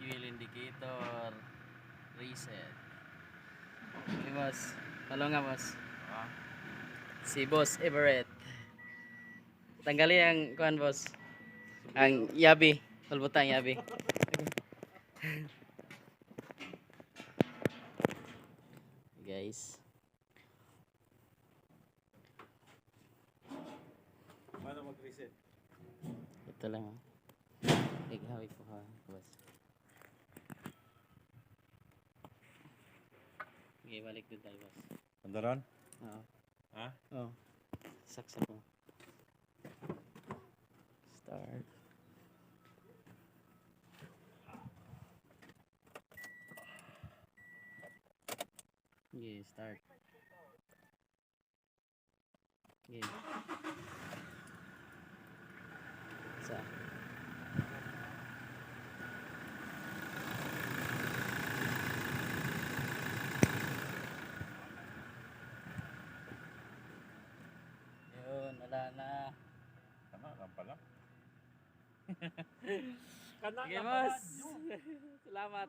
wheel indicator. Reset. Okay, boss. Halo nga, boss. Si Boss Everett. Tanggali ang kuan, boss. Ang yabi. Palbutang yabi. Guys. Paano mag-reset? Ito lang. Hawik ko ha, boss. Okay, balik din tayo, boss. Andaran? Oo. Ha? Oo. Saksak mo. Start. Okay, start. Okay. Isa. Yun, wala na. Kana lang pala. Okay, boss. Salamat.